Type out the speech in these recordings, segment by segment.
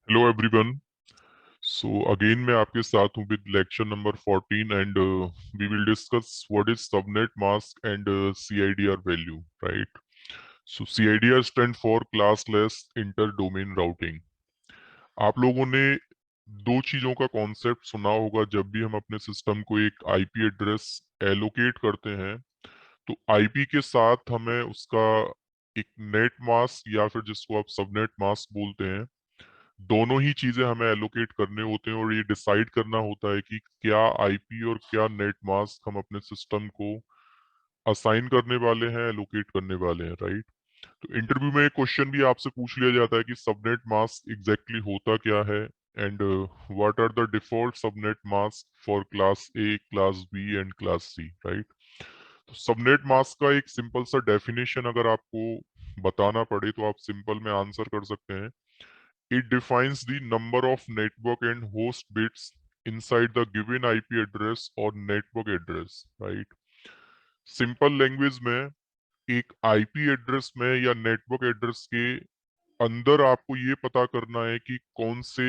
Hello everyone. So again मैं आपके साथ हूँ with lecture number 14 and we will discuss what is subnet mask and CIDR value, right? So CIDR stand for classless inter domain routing. आप लोगों ने दो चीजों का कॉन्सेप्ट सुना होगा जब भी हम अपने सिस्टम को एक आईपी एड्रेस एलोकेट करते हैं, तो आईपी के साथ हमें उसका एक नेट मास्क या फिर जिसको आप सबनेट मास्क बोलते हैं, दोनों ही चीजें हमें एलोकेट करने होते हैं और ये डिसाइड करना होता है कि क्या आईपी और क्या नेट मास्क हम अपने सिस्टम को असाइन करने वाले हैं, एलोकेट करने वाले हैं, राइट? तो इंटरव्यू में एक क्वेश्चन भी आपसे पूछ लिया जाता है कि सबनेट मास्क एग्जैक्टली होता क्या है and what are the default subnet mask for class A, class B and class C, right? तो सबनेट मास्क का एक सिंपल सा डेफिनेशन अगर आपको बताना पड़े तो आप सिंपल में आंसर कर सकते हैं। It defines the number of network and host bits inside the given IP address or network address, right? Simple language में एक आईपी एड्रेस में या नेटवर्क एड्रेस के अंदर आपको ये पता करना है कि कौन से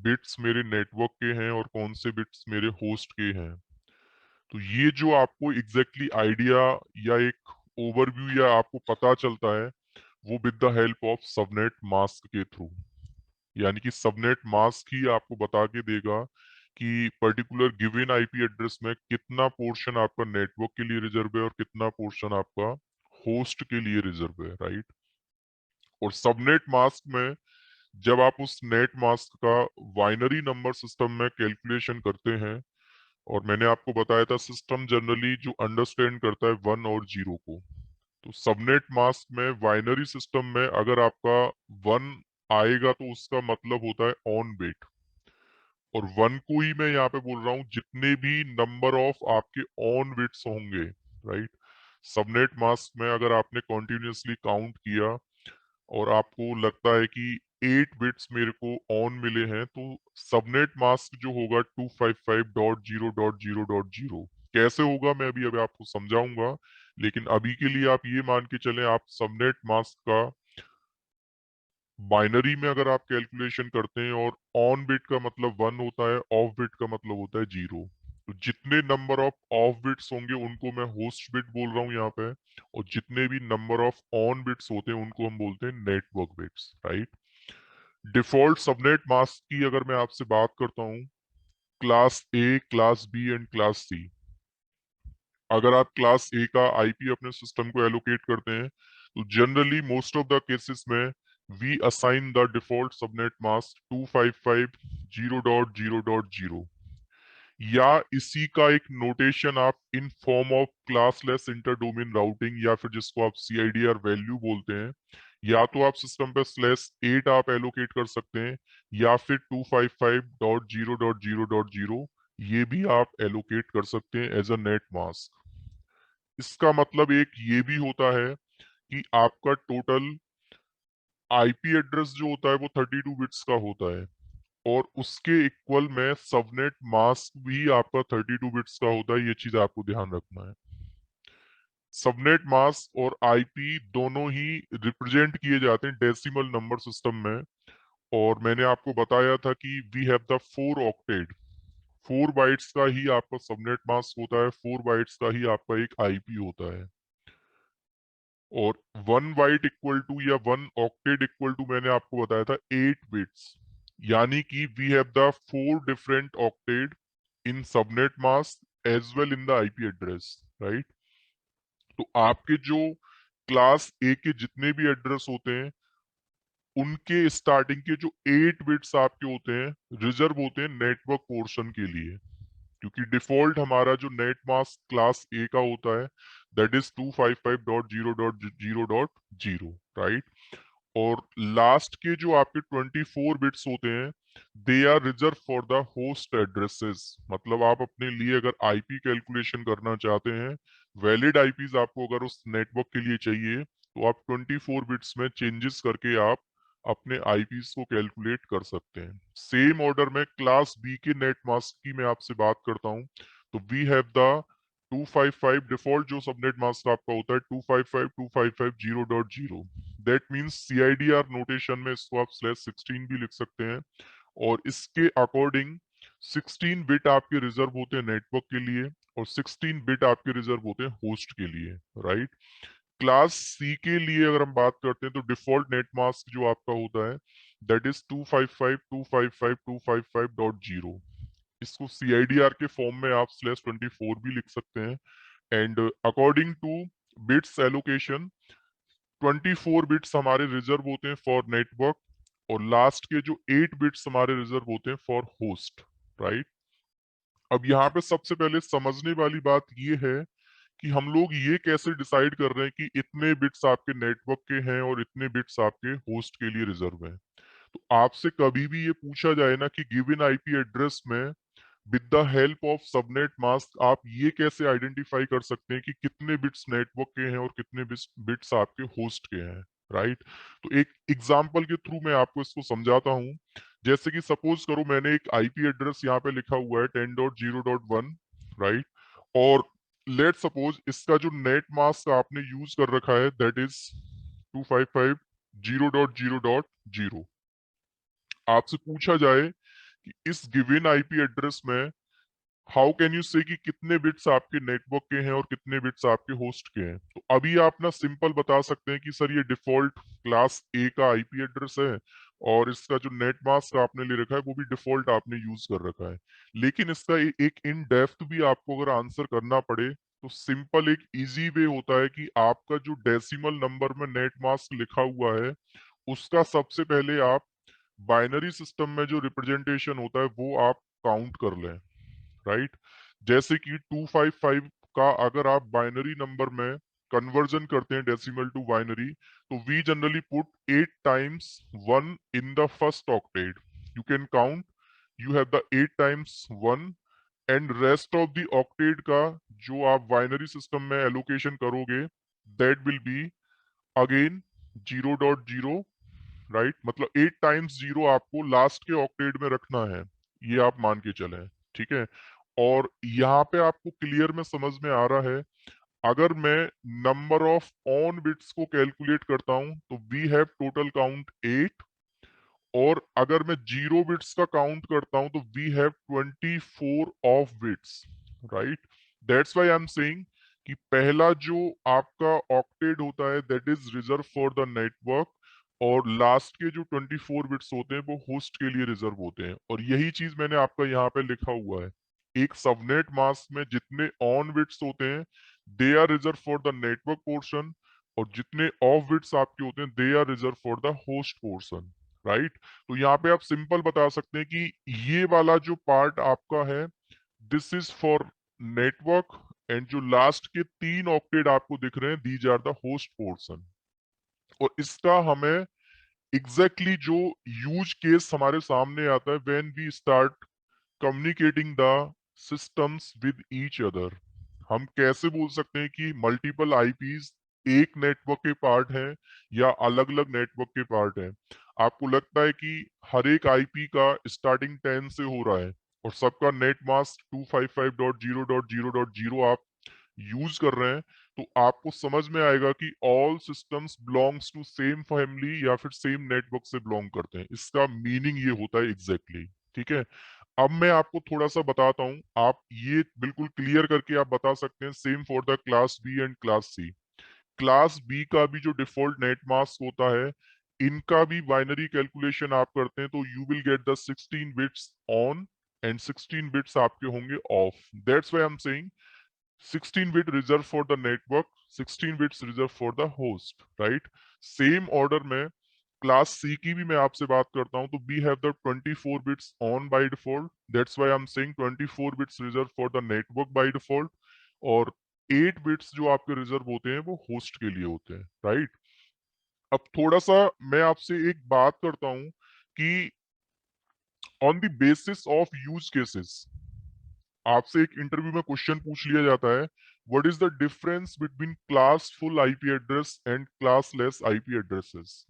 बिट्स मेरे नेटवर्क के हैं और कौन से बिट्स मेरे होस्ट के हैं। तो ये जो आपको एग्जैक्टली आइडिया या एक ओवरव्यू या आपको पता चलता है, वो with the help of subnet mask के थ्रू। यानी कि सबनेट मास्क ही आपको बता के देगा कि पर्टिकुलर गिवन आईपी एड्रेस में कितना पोर्शन आपका नेटवर्क के लिए रिजर्व है और कितना पोर्शन आपका होस्ट के लिए रिजर्व है, राइट? और सबनेट मास्क में जब आप उस नेट मास्क का बाइनरी नंबर सिस्टम में कैलकुलेशन करते हैं, और मैंने आपको बताया था सिस्टम जनरली जो अंडरस्टैंड करता है वन और जीरो को, तो सबनेट मास्क में बाइनरी सिस्टम में अगर आपका वन आएगा तो उसका मतलब होता है ऑन बिट। और वन को ही मैं यहाँ पे बोल रहा हूँ जितने भी नंबर ऑफ आपके ऑन बिट्स होंगे, राइट? सबनेट मास्क में अगर आपने कॉन्टिन्यूसली काउंट किया और आपको लगता है कि 8 बिट्स मेरे को ऑन मिले हैं, तो सबनेट मास्क जो होगा 255.0.0.0 कैसे होगा मैं अभी आपको समझाऊंगा। लेकिन अभी के लिए आप ये मान के चलें, आप सबनेट मास्क का बाइनरी में अगर आप कैलकुलेशन करते हैं और ऑन बिट का मतलब वन होता है, ऑफ बिट का मतलब होता है जीरो, तो जितने नंबर ऑफ ऑफ बिट्स होंगे उनको मैं होस्ट बिट बोल रहा हूँ यहाँ पे, और जितने भी नंबर ऑफ ऑन बिट्स होते हैं उनको हम बोलते हैं network bits, right? Default subnet mask की अगर मैं आपसे बात करता हूँ, class A, class B and class C. अगर आप क्लास ए का आईपी अपने सिस्टम को एलोकेट करते हैं, तो generally most of the cases में we assign the default subnet mask 255.0.0.0, या इसी का एक नोटेशन आप in form of classless inter domain routing या फिर जिसको आप CIDR वैल्यू बोलते हैं, या तो आप सिस्टम पे /8 आप एलोकेट कर सकते हैं, या फिर 255.0.0.0 ये भी आप एलोकेट कर सकते हैं एज अ नेट मास्क। इसका मतलब एक ये भी होता है कि आपका टोटल आईपी एड्रेस जो होता है वो 32 बिट्स का होता है, और उसके इक्वल में सबनेट मास्क भी आपका 32 बिट्स का होता है। ये चीज आपको ध्यान रखना है। सबनेट मास्क और आईपी दोनों ही रिप्रेजेंट किए जाते हैं डेसिमल नंबर सिस्टम में, और मैंने आपको बताया था कि we have the 4 octet. 4 bytes का ही आपका सबनेट मास्क होता है, 4 बाइट्स का ही आपका एक आईपी होता है। और 1 बाइट इक्वल टू या 1 ऑक्टेट इक्वल टू मैंने आपको बताया था 8 बिट्स। यानी कि we have the 4 different octet in subnet mask as well in the IP address, right? तो आपके जो क्लास ए के जितने भी एड्रेस होते हैं, उनके स्टार्टिंग के जो 8 बिट्स आपके होते हैं रिजर्व होते हैं नेटवर्क पोर्शन के लिए, क्योंकि डिफॉल्ट हमारा जो नेट मास्क क्लास ए का होता है दैट इज 255.0.0.0, राइट? और लास्ट के जो आपके 24 बिट्स होते हैं they are reserve for the host addresses. मतलब आप अपने लिए अगर आईपी कैलकुलेशन करना चाहते हैं, वैलिड आईपीज आपको अगर उस नेटवर्क के लिए चाहिए, तो आप 24 बिट्स में चेंजेस करके आप अपने आईपीज को कैलकुलेट कर सकते हैं। सेम ऑर्डर में क्लास बी के नेट मास्क की मैं आपसे बात करता हूं, तो वी हैव द 255 डिफॉल्ट जो सबनेट मास्क आपका होता है 255.255.0.0। दैट मींस सीआईडीआर नोटेशन में इसको आप /16 भी लिख सकते हैं। और इसके अकॉर्डिंग 16 बिट आपके रिजर्व होते हैं नेटवर्क के लिए और 16 बिट आपके रिजर्व होते हैं होस्ट के लिए, राइट। क्लास सी के लिए अगर हम बात करते हैं तो डिफॉल्ट नेट मास्क जो आपका होता है दैट इज 255.255.255.0। इसको सीआईडीआर के फॉर्म में आप /24 भी लिख सकते हैं। And according to bits allocation 24 bits हमारे रिजर्व होते हैं फॉर नेटवर्क और लास्ट के जो 8 बिट्स हमारे रिजर्व होते हैं फॉर होस्ट, राइट। अब यहाँ पे सबसे पहले समझने वाली बात ये है कि हम लोग ये कैसे डिसाइड कर रहे हैं कि इतने बिट्स आपके नेटवर्क के हैं और इतने बिट्स आपके होस्ट के लिए रिजर्व हैं। तो आपसे कभी भी ये पूछा जाए ना कि गिवन आईपी एड्रेस में with the help of subnet mask आप ये कैसे आइडेंटिफाई कर सकते हैं कि कितने बिट्स नेटवर्क के हैं और कितने बिट्स आपके होस्ट के हैं, राइट। तो एक एग्जांपल के थ्रू मैं आपको इसको समझाता हूं। जैसे कि सपोज करो मैंने एक आईपी एड्रेस यहाँ पे लिखा हुआ है 10.0.1, राइट। और लेट सपोज इसका जो नेट मास्क आपने यूज कर रखा है दैट इज 255.0.0.0। आपसे पूछा जाए कि इस गिवन आईपी एड्रेस में हाउ कैन यू से कि कितने बिट्स आपके नेटवर्क के हैं और कितने बिट्स आपके होस्ट के हैं। तो अभी आप ना सिंपल बता सकते हैं कि सर ये डिफॉल्ट क्लास ए का आईपी एड्रेस है और इसका जो नेट मास्क आपने ले रखा है वो भी डिफॉल्ट आपने यूज कर रखा है। लेकिन इसका एक इन डेप्थ भी आपको अगर आंसर करना पड़े तो सिंपल एक इजी वे होता है कि आपका जो डेसिमल नंबर में नेट मास्क लिखा हुआ है उसका सबसे पहले आप बाइनरी सिस्टम में जो रिप्रेजेंटेशन होता है वो आप काउंट कर लें, राइट। जैसे कि 255 का अगर आप बाइनरी नंबर में कन्वर्जन करते हैं डेसिमल टू बाइनरी तो we generally put 8 times 1 in the first octet. You can count, you have the 8 times 1 and rest of the octet का जो आप बाइनरी सिस्टम में एलोकेशन करोगे that will be again 0.0, right. मतलब 8 times 0 आपको last के octet में रखना है, ये आप मान के चलें, ठीक है। और यहाँ पे आपको क्लियर में समझ में आ रहा है अगर मैं नंबर ऑफ ऑन बिट्स को कैलकुलेट करता हूं तो वी हैव टोटल काउंट 8 और अगर मैं 0 बिट्स का काउंट करता हूं तो we have 24 of bits, right. That's why I am saying कि पहला जो आपका ऑक्टेट होता है that is reserve for the network और लास्ट के जो 24 बिट्स होते हैं वो होस्ट के लिए रिजर्व होते हैं। और यही चीज मैंने आपका यहाँ पे लिखा हुआ है। एक सबनेट मास्क में जितने ऑन बिट्स होते हैं they are reserve for the network portion और जितने ऑफ बिट्स आपके होते हैं they are reserve for the host portion, right. तो यहाँ पे आप सिंपल बता सकते हैं कि ये वाला जो पार्ट आपका है this is for network and जो लास्ट के 3 ऑक्टेट आपको दिख रहे हैं these are the host portion. और इसका हमें एग्जैक्टली जो यूज केस हमारे सामने आता है when we start communicating the systems with each other. हम कैसे बोल सकते हैं कि मल्टीपल आईपीज एक नेटवर्क के पार्ट हैं या अलग अलग नेटवर्क के पार्ट हैं। आपको लगता है कि हर एक आईपी का स्टार्टिंग 10 से हो रहा है और सबका नेट मास्क 255.0.0.0 आप यूज कर रहे हैं तो आपको समझ में आएगा कि all systems belongs to same family या फिर सेम नेटवर्क से बिलोंग करते हैं। इसका मीनिंग ये होता है एग्जैक्टली, ठीक है। अब मैं आपको थोड़ा सा बताता हूं, आप ये बिल्कुल क्लियर करके आप बता सकते हैं same for the class B and class C. Class B का भी जो डिफॉल्ट नेट मास्क होता है इनका भी बाइनरी कैलकुलेशन आप करते हैं तो you will get the 16 bits on and 16 bits आपके होंगे of. That's why I am saying 16 bit reserved for the network, 16 bits reserved for the host, right। Same order में क्लास सी की भी मैं आपसे बात करता हूं तो we have the 24 bits on by default. That's why I am saying 24 bits reserve for the network by default और 8 बिट्स जो आपके रिजर्व होते हैं वो होस्ट के लिए होते हैं, राइट। अब थोड़ा सा मैं आपसे एक बात करता हूं कि on the basis of use cases आपसे एक इंटरव्यू में क्वेश्चन पूछ लिया जाता है what is the difference between classful IP address and classless IP addresses.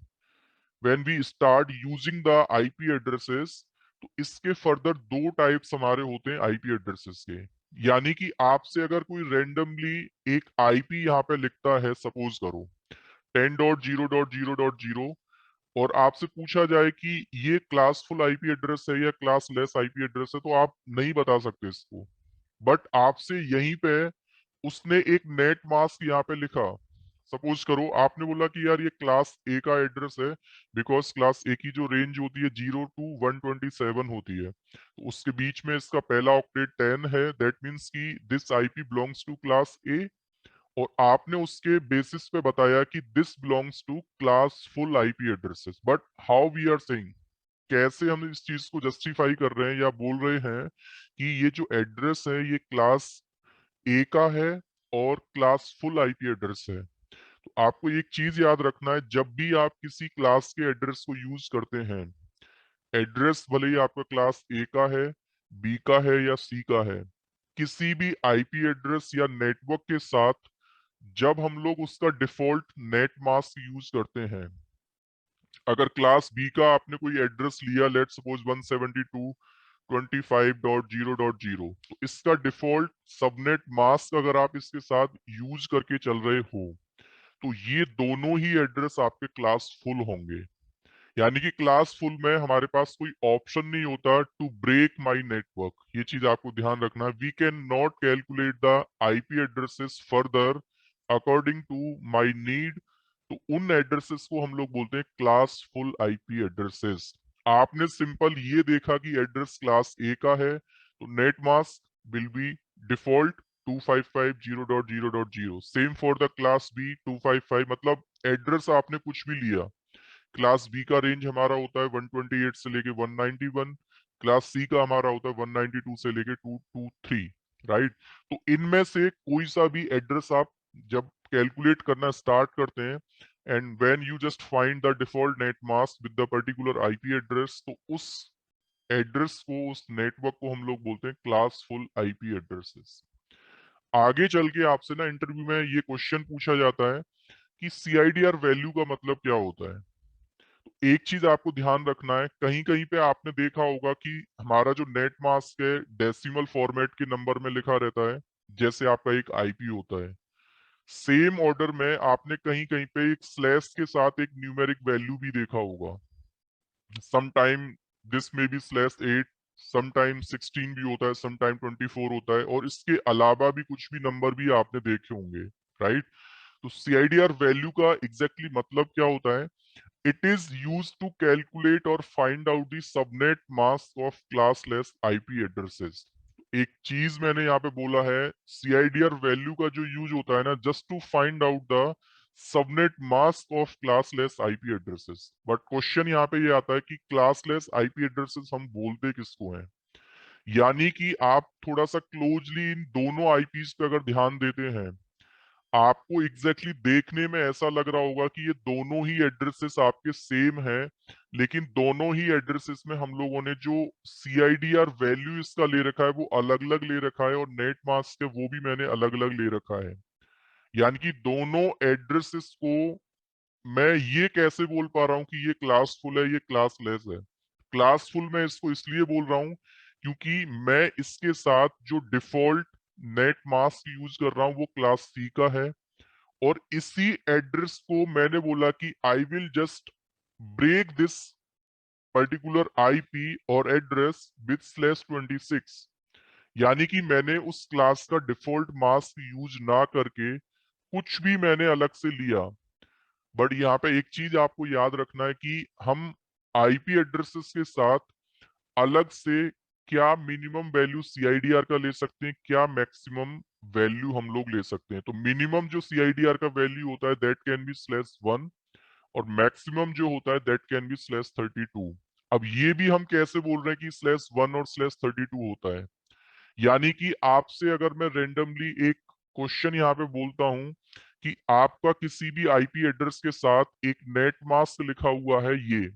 When we start using the IP addresses तो इसके फर्दर दो टाइप्स हमारे होते हैं आईपी एड्रेसेस के। यानी कि आपसे अगर कोई रेंडमली एक आईपी यहाँ पे लिखता है, सपोज करो 10.0.0.0, और आपसे पूछा जाए कि ये क्लासफुल आईपी एड्रेस है या क्लास लेस आईपी एड्रेस है, तो आप नहीं बता सकते इसको। बट आपसे यहीं पे उसने एक नेट मास्क यहाँ पे लिखा। सपोज करो आपने बोला कि यार ये क्लास ए का एड्रेस है, बिकॉज क्लास ए की जो रेंज होती है 0 to 127 होती है, तो उसके बीच में इसका पहला ऑक्टेट 10 है, दैट मीन्स कि this IP belongs to class A. और आपने उसके बेसिस पे बताया कि this belongs to classful IP addresses. But how we are saying, कैसे हम इस चीज को जस्टिफाई कर रहे हैं या बोल रहे हैं कि ये जो एड्रेस है ये क्लास ए का है और क्लास फुल आईपी एड्रेस है। तो आपको एक चीज याद रखना है, जब भी आप किसी क्लास के एड्रेस को यूज करते हैं, एड्रेस भले ही आपका क्लास ए का है, बी का है या सी का है, किसी भी आईपी एड्रेस या नेटवर्क के साथ जब हम लोग उसका डिफॉल्ट नेट मास्क यूज करते हैं, अगर क्लास बी का आपने कोई एड्रेस लिया, लेट सपोज 172.25.0.0, तो इसका डिफॉल्ट सबनेट मास्क अगर आप इसके साथ यूज करके चल रहे हो, तो ये दोनों ही एड्रेस आपके क्लास फुल होंगे। यानी कि क्लास फुल में हमारे पास कोई ऑप्शन नहीं होता टू ब्रेक माई नेटवर्क। ये चीज आपको ध्यान रखना है। We can not calculate the IP addresses further according to my need. तो उन एड्रेसेस को हम लोग बोलते हैं क्लास फुल आईपी एड्रेसेस। आपने सिंपल ये देखा कि एड्रेस क्लास ए का है, तो net mask will be default 255.0.0.0। Same for the class B 255, मतलब एड्रेस आपने कुछ भी लिया, क्लास बी का रेंज हमारा होता है 128 से लेके 191, क्लास सी का हमारा होता है 192 से लेके 223, राइट। तो इनमें से कोई सा भी एड्रेस आप जब कैलकुलेट करना स्टार्ट करते हैं, and when you just find the default net mask with the particular IP address, तो उस एड्रेस को, उस नेटवर्क को हम लोग बोलते हैं क्लास फुल आईपी एड्रेसेस। आगे चल के आपसे ना इंटरव्यू में ये क्वेश्चन पूछा जाता है कि सीआईडीआर वैल्यू का मतलब क्या होता है। एक चीज आपको ध्यान रखना है, कहीं कहीं पे आपने देखा होगा कि हमारा जो नेट मास्क है डेसिमल फॉर्मेट के नंबर में लिखा रहता है, जैसे आपका एक आईपी होता है। सेम ऑर्डर में आपने कहीं कहीं पे एक स्लैश के साथ एक न्यूमेरिक वैल्यू भी देखा होगा। समटाइम दिस में भी /8, समटाइम 16 भी होता है, समटाइम 24 होता है, और इसके अलावा भी कुछ भी नंबर भी आपने देखे होंगे, राइट। तो सीआईडीआर वैल्यू का एग्जैक्टली मतलब क्या होता है? It is used to calculate or find out the subnet mask of classless IP addresses. एक चीज मैंने यहाँ पे बोला है, CIDR वैल्यू का जो यूज होता है ना, just to find out the subnet mask of classless IP addresses. But question यहाँ पे ये आता है कि क्लासलेस आईपी एड्रेसेस हम बोलते किसको हैं। यानी कि आप थोड़ा सा क्लोजली इन दोनों आईपीज पे अगर ध्यान देते हैं, आपको एग्जैक्टली देखने में ऐसा लग रहा होगा कि ये दोनों ही एड्रेसेस आपके सेम हैं, लेकिन दोनों ही एड्रेसेस में हम लोगों ने जो सीआईडीआर वैल्यू इसका ले रखा है वो अलग अलग ले रखा है, और नेट मास्क है वो भी मैंने अलग अलग ले रखा है। यानी कि दोनों एड्रेसेस को मैं ये कैसे बोल पा रहा हूँ कि ये क्लासफुल है, ये क्लासलेस है। क्लासफुल मैं इसको इसलिए बोल रहा हूँ क्योंकि मैं इसके साथ जो डिफॉल्ट नेट मास्क यूज कर रहा हूँ वो क्लास सी का है, और इसी एड्रेस को मैंने बोला कि I will just break this particular IP और एड्रेस विथ /26। यानी कि मैंने उस क्लास का डिफॉल्ट मास्क यूज ना करके कुछ भी मैंने अलग से लिया। बट यहाँ पे एक चीज आपको याद रखना है कि हम आईपी एड्रेसेस के साथ अलग से क्या मिनिमम वैल्यू सीआईडीआर का ले सकते हैं, क्या मैक्सिमम वैल्यू हम लोग ले सकते हैं। तो मिनिमम जो सीआईडीआर का वैल्यू होता है दैट कैन बी /1, और मैक्सिमम जो होता है दैट कैन बी /32। अब ये भी हम कैसे बोल रहे हैं कि /1 और /32 होता है। यानी कि आपसे अगर मैं रेंडमली एक क्वेश्चन यहाँ पे बोलता हूँ कि आपका किसी भी आईपी एड्रेस के साथ एक नेट मास्क लिखा हुआ है ये,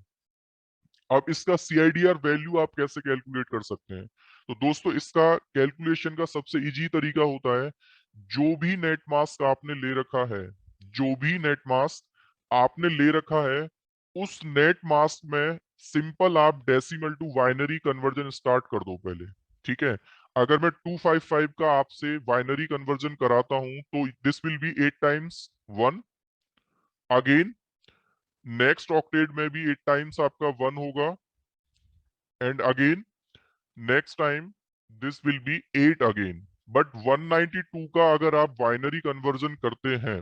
अब इसका सीआईडीआर वैल्यू आप कैसे कैलकुलेट कर सकते हैं? तो दोस्तों इसका कैलकुलेशन का सबसे इजी तरीका होता है, जो भी नेट मास्क आपने ले रखा है, जो भी नेट मास्क आपने ले रखा है, उस नेट मास्क में सिंपल आप decimal to binary conversion start कर दो पहले। ठीक है, अगर मैं 255 का आपसे बाइनरी कन्वर्जन कराता हूं तो this will be 8 times 1। Again next octet में भी 8 टाइम्स आपका 1 होगा, and again next time this will be 8 again. But 192 का अगर आप बाइनरी कन्वर्जन करते हैं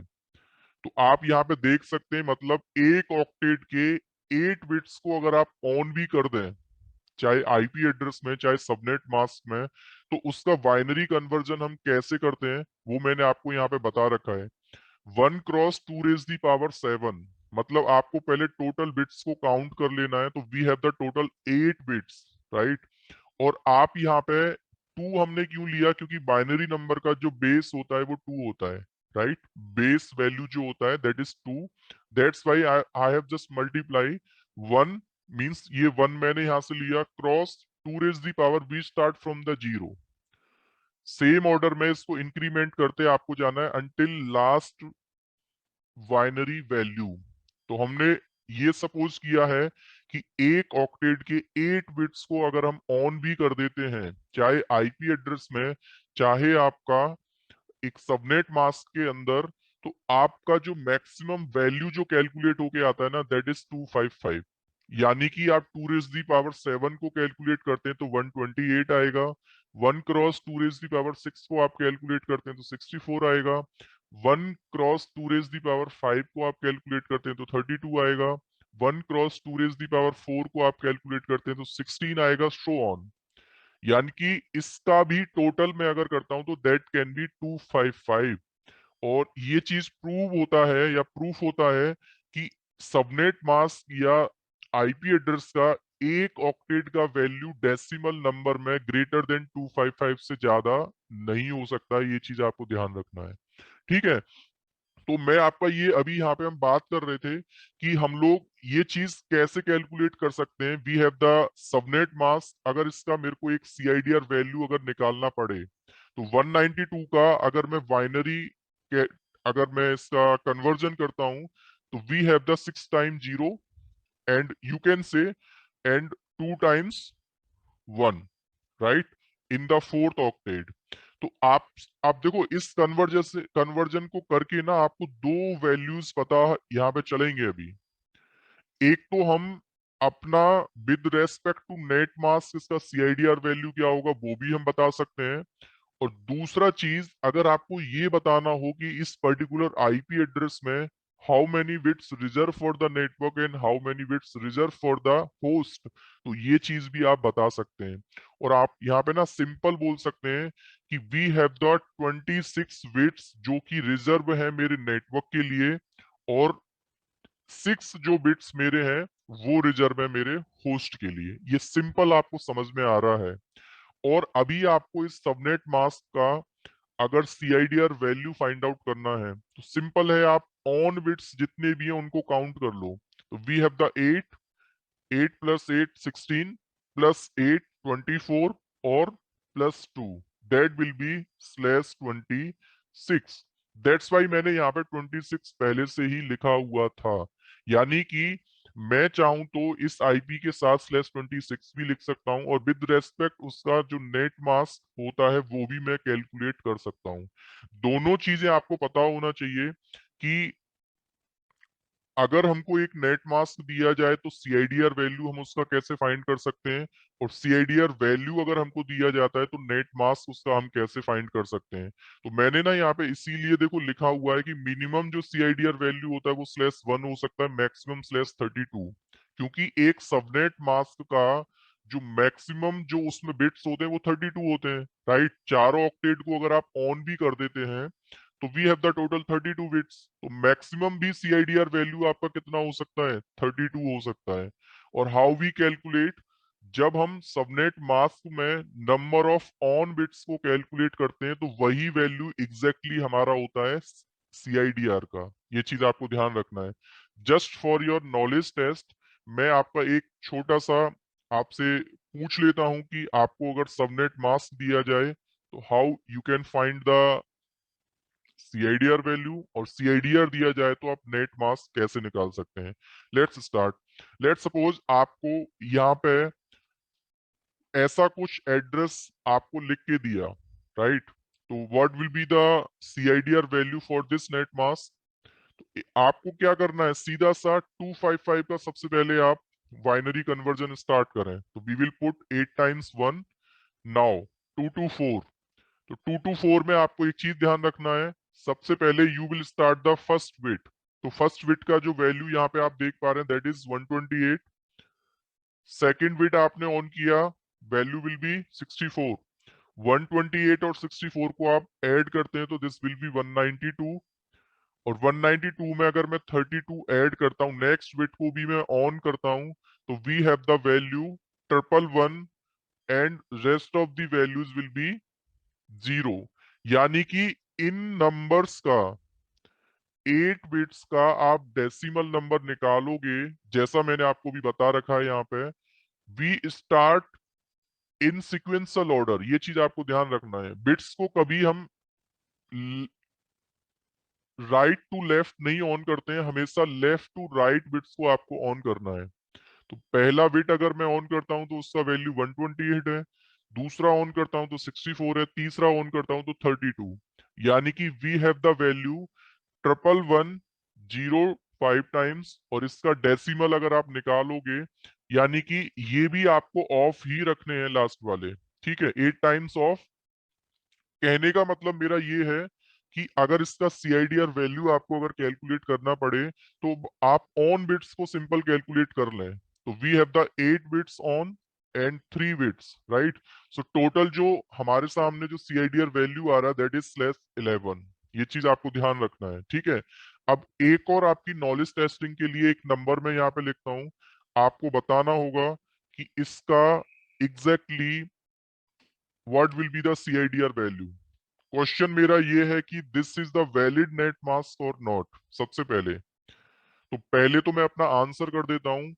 तो आप यहाँ पे देख सकते हैं, मतलब एक ऑक्टेट के 8 बिट्स को अगर आप ऑन भी कर दें, चाहे आईपी एड्रेस में चाहे सबनेट मास्क में, तो उसका बाइनरी कन्वर्जन हम कैसे करते हैं वो मैंने आपको यहाँ पे बता रखा है। 1 × 2⁻⁷ मतलब आपको पहले टोटल बिट्स को काउंट कर लेना है, तो we have the total 8 bits, right. और आप यहाँ पे 2 हमने क्यों लिया, क्योंकि बाइनरी नंबर का जो बेस होता है वो 2 होता है, राइट। बेस वैल्यू जो होता है that is 2। That's why I have just multiply 1 means ये 1 मैंने यहां से लिया cross 2⁻, we start from the zero. Same order में इसको इंक्रीमेंट करते आपको जाना है अंटिल लास्ट बाइनरी वैल्यू। तो हमने ये सपोज किया है कि एक ऑक्टेट के 8 बिट्स को अगर हम ऑन भी कर देते हैं, चाहे आईपी एड्रेस में चाहे आपका एक सबनेट मास्क के अंदर, तो आपका जो मैक्सिमम वैल्यू जो कैलकुलेट होके आता है ना दैट इज 255। यानी कि आप 2⁻⁷ को कैलकुलेट करते हैं तो 128 आएगा। 1 × 2⁻⁶ को आप कैलकुलेट करते हैं तो 64 आएगा। 1 × 2⁵ को आप कैलकुलेट करते हैं तो 32 आएगा। 1 × 2⁴ को आप कैलकुलेट करते हैं तो 16 आएगा, सो ऑन। यानी कि इसका भी टोटल में अगर करता हूं तो दैट कैन बी 255। और ये चीज प्रूव होता है या प्रूफ होता है कि सबनेट मास्क या आईपी एड्रेस का एक ऑक्टेट का वैल्यू डेसिमल नंबर में ग्रेटर देन 255 से ज्यादा नहीं हो सकता। ये चीज आपको ध्यान रखना है, ठीक है। तो मैं आपका ये अभी यहाँ पे हम बात कर रहे थे कि हम लोग ये चीज कैसे कैलकुलेट कर सकते हैं। We have the subnet mask, अगर इसका मेरे को एक सीआईडीआर वैल्यू अगर निकालना पड़े तो 192 का अगर मैं बाइनरी के अगर मैं इसका कन्वर्जन करता हूं तो we have the 6 time 0 and you can say and 2 times 1, right, in the fourth octet. तो आप देखो इस कन्वर्जन को करके ना आपको दो वैल्यूज पता यहाँ पे चलेंगे अभी। एक तो हम अपना with respect to net mask इसका सीआईडीआर वैल्यू क्या होगा वो भी हम बता सकते हैं। और दूसरा चीज, अगर आपको ये बताना हो कि इस पर्टिकुलर आईपी एड्रेस में how many bits reserve for the network and how many bits reserve for the host, तो ये चीज भी आप बता सकते हैं। और आप यहाँ पे ना सिंपल बोल सकते हैं कि वी हैव द 26 बिट्स जो कि रिजर्व है मेरे नेटवर्क के लिए, और 6 जो बिट्स मेरे हैं वो रिजर्व है मेरे होस्ट के लिए। ये सिंपल आपको समझ में आ रहा है। और अभी आपको इस सबनेट मास्क का अगर सीआईडीआर वैल्यू फाइंड आउट करना है तो सिंपल है, आप ऑन बिट्स जितने भी हैं उनको काउंट कर लो। तो वी हैव द 8, 8 + 8 16 + 8 24 और +2 that will B /26। That's why मैंने यहाँ पे 26 पहले से ही लिखा हुआ था। यानी कि मैं चाहूं तो इस आईपी के साथ /26 भी लिख सकता हूं और विद रेस्पेक्ट उसका जो नेट मास्क होता है वो भी मैं कैलकुलेट कर सकता हूं। दोनों चीजें आपको पता होना चाहिए कि अगर हमको एक नेट मास्क दिया जाए तो सीआईडीआर वैल्यू हम उसका कैसे फाइंड कर सकते हैं, और सीआईडीआर वैल्यू अगर हमको दिया जाता है तो नेट मास्क उसका हम कैसे फाइंड कर सकते हैं। तो मैंने ना यहाँ पे इसीलिए देखो लिखा हुआ है कि मिनिमम जो सीआईडीआर वैल्यू होता है वो /1 हो सकता है, मैक्सिमम /32। क्योंकि एक सबनेट मास्क का जो मैक्सिमम जो उसमें बिट्स होते हैं वो 32 होते हैं, राइट। चारों ऑक्टेट को अगर आप ऑन भी कर देते हैं तो we have the total 32 bits. तो मैक्सिमम भी सीआईडीआर वैल्यू आपका कितना हो सकता है, 32 हो सकता है। और हाउ वी कैलकुलेट, जब हम सबनेट मास्क में नंबर ऑफ ऑन बिट्स को कैलकुलेट करते हैं तो वही वैल्यू एग्जैक्टली हमारा होता है सीआईडीआर का। ये चीज आपको ध्यान रखना है। Just for your knowledge test मैं आपका एक छोटा सा आपसे पूछ लेता हूं कि आपको अगर सबनेट मास्क दिया जाए तो how you can find the CIDR value, और सीआईडीआर दिया जाए तो आप नेट मास्क कैसे निकाल सकते हैं। Let's start. लेट्स सपोज आपको यहाँ पे ऐसा कुछ एड्रेस आपको लिख के दिया, राइट? तो what will be the CIDR value for this net mask? आपको क्या करना है, सीधा सा 255 का सबसे पहले आप बाइनरी कन्वर्जन स्टार्ट करें। तो we will put 8 times 1 now 224। तो 224 में आपको एक चीज ध्यान रखना है, सबसे पहले you will start the first bit. तो फर्स्ट बिट का जो वैल्यू यहाँ पे आप देख पा रहे हैं दैट इज 128। सेकेंड बिट आपने ऑन किया, वैल्यू विल बी 64। 128 और 64 को आप ऐड करते हैं तो दिस विल बी 192। और 192 में अगर मैं 32 ऐड करता हूँ, नेक्स्ट बिट को भी मैं ऑन करता हूँ, तो we have the value 111 and rest of the values will be 0। यानी कि इन नंबर्स का 8 बिट्स का आप डेसिमल नंबर निकालोगे, जैसा मैंने आपको भी बता रखा है यहाँ पे, we start in sequential order. ये चीज आपको ध्यान रखना है, बिट्स को कभी हम राइट टू लेफ्ट नहीं ऑन करते हैं, हमेशा लेफ्ट टू राइट बिट्स को आपको ऑन करना है। तो पहला बिट अगर मैं ऑन करता हूं तो उसका वैल्यू 128 है, दूसरा ऑन करता हूं तो 64 है, तीसरा ऑन करता हूं तो 32। यानी कि we have the value 1110 times. और इसका डेसिमल अगर आप निकालोगे, यानी कि ये भी आपको ऑफ ही रखने हैं लास्ट वाले, ठीक है, 8 टाइम्स ऑफ। कहने का मतलब मेरा ये है कि अगर इसका सीआईडीआर वैल्यू आपको अगर कैलकुलेट करना पड़े तो आप ऑन बिट्स को सिंपल कैलकुलेट कर लें। तो we have the 8 bits on and 3 bits, right? So total जो हमारे सामने जो सीआईडीआर वैल्यू आ रहा है दैट इज /11। ये चीज आपको ध्यान रखना है, ठीक है। अब एक और आपकी नॉलेज टेस्टिंग के लिए एक नंबर मैं यहाँ पे लिखता हूँ, आपको बताना होगा कि इसका exactly what will be the CIDR value. Question मेरा ये है कि this is the valid net mask और नॉट। सबसे पहले तो पहले तो मैं अपना आंसर कर देता हूं,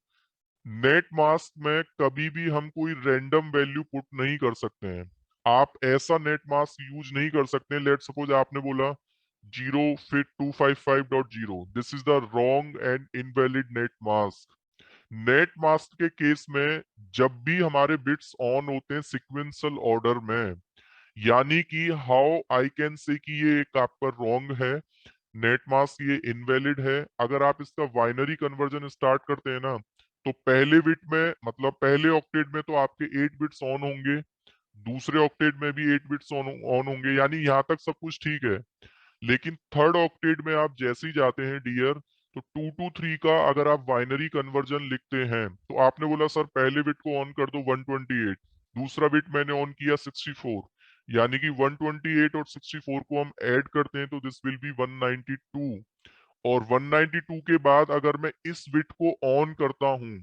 नेट मास्क में कभी भी हम कोई रैंडम वैल्यू पुट नहीं कर सकते हैं। आप ऐसा नेट मास्क यूज नहीं कर सकते, लेट सपोज आपने बोला 0 fit 255.0, this is the wrong and invalid net mask. Net mask के केस में जब भी हमारे बिट्स ऑन होते हैं सिक्वेंशियल ऑर्डर में, यानी कि हाउ आई कैन से कि ये एक आपका रॉन्ग है नेट मास्क, ये इनवैलिड है। अगर आप इसका बाइनरी कन्वर्जन स्टार्ट करते हैं ना, तो पहले बिट में मतलब पहले ऑक्टेट में तो आपके 8 बिट्स ऑन होंगे, दूसरे ऑक्टेट में भी 8 बिट्स ऑन ऑन होंगे, यानी यहाँ तक सब कुछ ठीक है। लेकिन थर्ड ऑक्टेट में आप जैसे ही जाते हैं डियर, तो 2 to 3 का अगर आप बाइनरी कन्वर्जन लिखते हैं, तो आपने बोला सर पहले बिट को ऑन कर दो 128, दूसरा बिट मैंने ऑन किया 64, यानी कि 128 और 64 को हम ऐड करते हैं तो दिस विल बी 192। और 192 के बाद अगर मैं इस बिट को ऑन करता हूं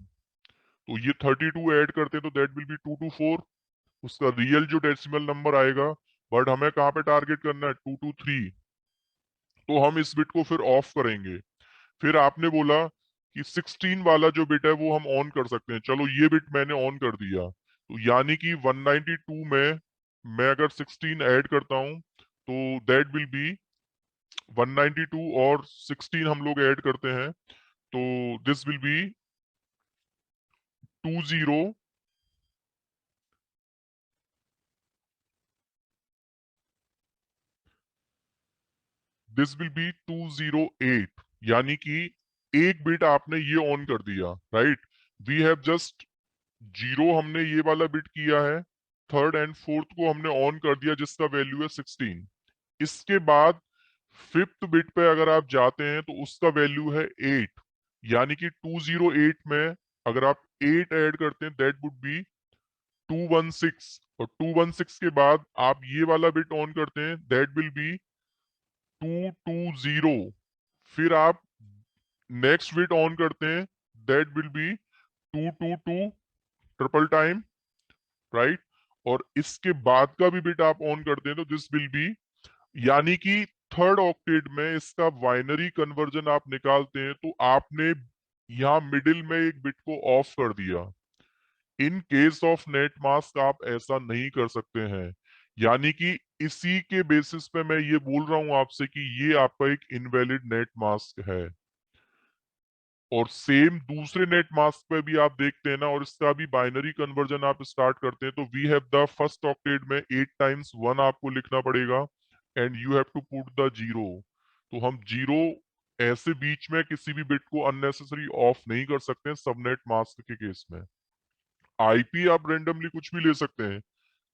तो ये 32 ऐड करते हैं तो दैट विल बी 224, उसका रियल जो डेसिमल नंबर आएगा। बट हमें कहाँ पे टारगेट करना है, 223। तो हम इस बिट को फिर ऑफ करेंगे। फिर आपने बोला कि 16 वाला जो बिट है वो हम ऑन कर सकते हैं, चलो ये बिट मैंने ऑन कर दिया। तो यानी कि 192 में मैं अगर 16 ऐड करता हूं तो दैट विल बी 192 और 16 हम लोग ऐड करते हैं तो this will be 20, this will be 208। यानी कि एक बिट आपने ये ऑन कर दिया, राइट? वी हैव जस्ट 0 हमने ये वाला बिट किया है, थर्ड एंड फोर्थ को हमने ऑन कर दिया जिसका वैल्यू है 16। इसके बाद फिफ्थ बिट पे अगर आप जाते हैं तो उसका वैल्यू है 8, यानी कि 208 में अगर आप 8 ऐड करते हैं दैट वुड बी 216। और 216 के बाद आप ये वाला बिट ऑन करते हैं दैट विल बी 220। फिर आप नेक्स्ट बिट ऑन करते हैं that will B 222 triple time, right? और इसके बाद का भी बिट आप ऑन करते हैं तो दिस विल बी, यानी कि थर्ड ऑक्टेट में इसका बाइनरी कन्वर्जन आप निकालते हैं तो आपने यहाँ मिडिल में एक बिट को ऑफ कर दिया। In case of net mask आप ऐसा नहीं कर सकते हैं, यानी कि इसी के बेसिस पे मैं ये बोल रहा हूं आपसे कि ये आपका एक इनवैलिड नेट मास्क है। और सेम दूसरे नेट मास्क पे भी आप देखते हैं ना, और इसका भी बाइनरी कन्वर्जन आप स्टार्ट करते हैं तो we have the first octet में 8 टाइम्स 1 आपको लिखना पड़ेगा and you have to put the zero. तो हम जीरो ऐसे बीच में किसी भी बिट को अननेसेसरी ऑफ नहीं कर सकते सबनेट मास्क के केस में। आईपी आप रेंडमली कुछ भी ले सकते हैं।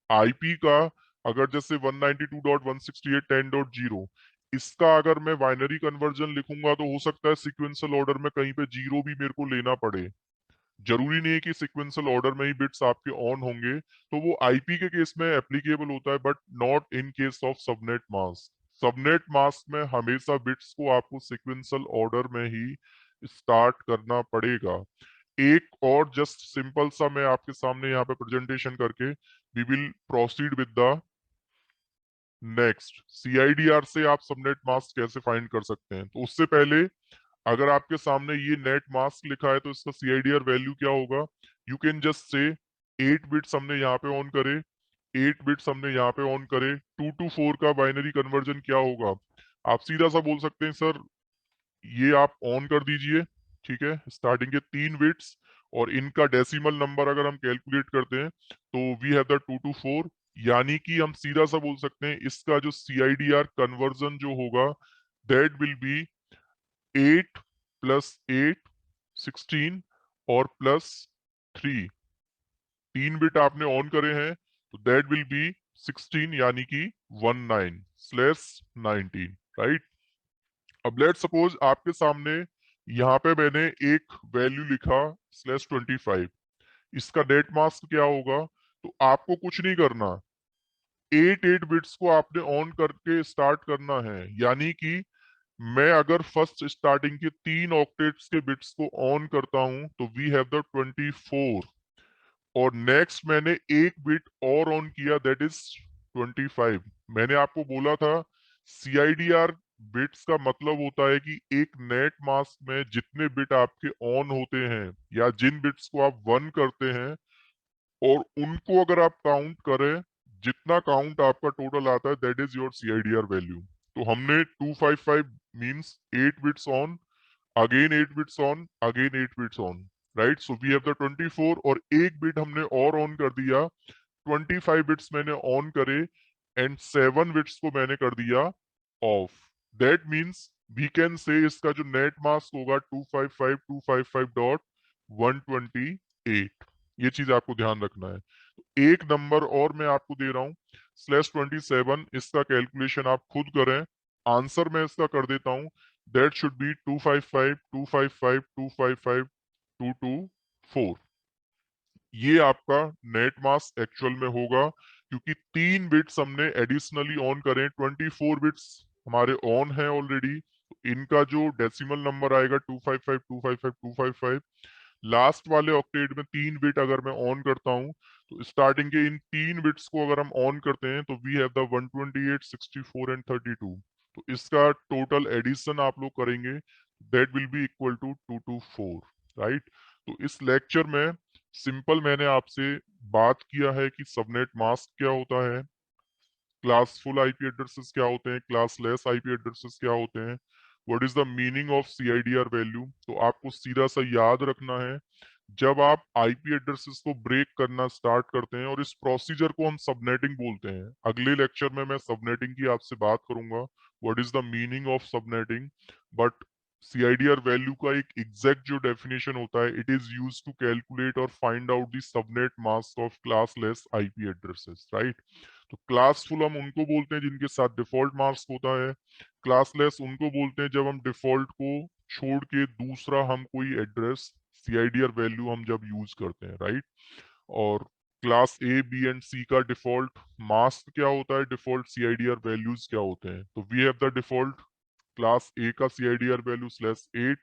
आईपी का अगर जैसे 192.168.10.0 इसका अगर मैं बाइनरी कन्वर्जन लिखूंगा तो हो सकता है सिक्वेंशियल ऑर्डर में कहीं पे जीरो भी मेरे को लेना पड़े। जरूरी नहीं है कि सिक्वेंशियल ऑर्डर में ही बिट्स आपके ऑन होंगे, तो वो आईपी के केस में एप्लीकेबल होता है but not in case of subnet mask. Subnet mask में हमेशा बिट्स को आपको सिक्वेंशियल ऑर्डर में ही स्टार्ट करना पड़ेगा। एक और जस्ट सिंपल सा मैं आपके सामने यहाँ पे प्रेजेंटेशन करके we will proceed with the next. CIDR से आप सबनेट मास्क कैसे फाइंड कर सकते हैं, तो उससे पहले अगर आपके सामने ये नेट मास्क लिखा है तो इसका सीआईडीआर वैल्यू क्या होगा। You can just say 8 bits हमने यहाँ पे ऑन करे, 8 बिट्स हमने यहाँ पे ऑन करे, 2 to 4 का बाइनरी कन्वर्जन क्या होगा। आप सीधा सा बोल सकते हैं सर ये आप ऑन कर दीजिए, ठीक है, स्टार्टिंग के 3 बिट्स और इनका डेसिमल नंबर अगर हम कैलकुलेट करते हैं तो वी हैव द 2 to 4, यानी कि हम सीधा सा बोल सकते हैं इसका जो सीआईडीआर कन्वर्जन जो होगा दैट विल बी 8 प्लस 8 16 और प्लस 3। 3 बिट आपने ऑन करे हैं तो दैट विल बी 16 यानी कि 19/19, राइट। अब लेट सपोज आपके सामने यहाँ पे मैंने एक वैल्यू लिखा /25, इसका डेट मास्क क्या होगा। तो आपको कुछ नहीं करना, 8 बिट्स को आपने ऑन करके स्टार्ट करना है, यानी कि मैं अगर फर्स्ट स्टार्टिंग के 3 ऑक्टेट्स के बिट्स को ऑन करता हूं तो वी हैव द 24 और नेक्स्ट मैंने एक बिट और ऑन किया दैट इज 25। मैंने आपको बोला था सीआईडीआर बिट्स का मतलब होता है कि एक नेट मास्क में जितने बिट आपके ऑन होते हैं या जिन बिट्स को आप वन करते हैं और उनको अगर आप काउंट करें, जितना काउंट आपका टोटल आता है that is your CIDR value. तो हमने 255 means 8 bits on, again 8 bits on, again 8 bits on, right. So we have the 24 और एक बिट हमने और ऑन कर दिया, 25 बिट्स मैंने ऑन करे एंड 7 बिट्स को मैंने कर दिया off. That means we can say इसका जो नेट मास्क होगा 255.255.128। ये चीज आपको ध्यान रखना है। एक नंबर और मैं आपको दे रहा हूं /27, इसका कैलकुलेशन आप खुद करें, आंसर मैं इसका कर देता हूं। That should be 255.255.225.224। ये आपका नेट मास्क एक्चुअल में होगा क्योंकि 3 बिट्स हमने एडिशनली ऑन करें, 24 बिट्स हमारे ऑन है ऑलरेडी। इनका जो डेसिमल नंबर आएगा 255.255.255। लास्ट वाले ऑक्टेट में 3 बिट अगर मैं ऑन करता हूं तो स्टार्टिंग के इन 3 बिट्स को अगर हम ऑन करते हैं तो वी हैव द 128 64 एंड 32। तो इसका टोटल एडिशन आप लोग करेंगे that will be equal to 224, right. तो इस लेक्चर में सिंपल मैंने आपसे बात किया है कि सबनेट मास्क क्या होता है, क्लासफुल आईपी एड्रेसेस क्या होते हैं, क्लासलेस आईपी एड्रेसेस क्या होते हैं, what is the meaning of CIDR value. तो आपको सीधा सा याद रखना है जब आप आईपी एड्रेसेस को ब्रेक करना स्टार्ट करते हैं, और इस प्रोसीजर को हम सबनेटिंग बोलते हैं। अगले लेक्चर में मैं सबनेटिंग की आपसे बात करूंगा, what is the meaning of subnetting. But CIDR value का एक एग्जैक्ट जो डेफिनेशन होता है, it is use to calculate और find out the subnet mask of classless IP addresses, right. तो क्लासफुल हम उनको बोलते हैं जिनके साथ डिफॉल्ट मास्क होता है, क्लासलेस उनको बोलते हैं जब हम डिफॉल्ट को छोड़ के दूसरा हम कोई एड्रेस सीआईडीआर वैल्यू हम जब यूज करते हैं, राइट। और क्लास ए बी एंड सी का डिफॉल्ट मास्क क्या होता है, डिफॉल्ट सीआईडीआर वैल्यूज क्या होते हैं। तो we have the default class A का सीआईडीआर वैल्यू /8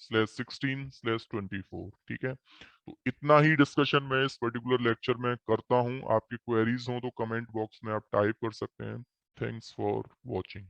/16 /24, ठीक है। तो इतना ही डिस्कशन मैं इस पर्टिकुलर लेक्चर में करता हूं। आपकी क्वेरीज हो तो कमेंट बॉक्स में आप टाइप कर सकते हैं। Thanks for watching.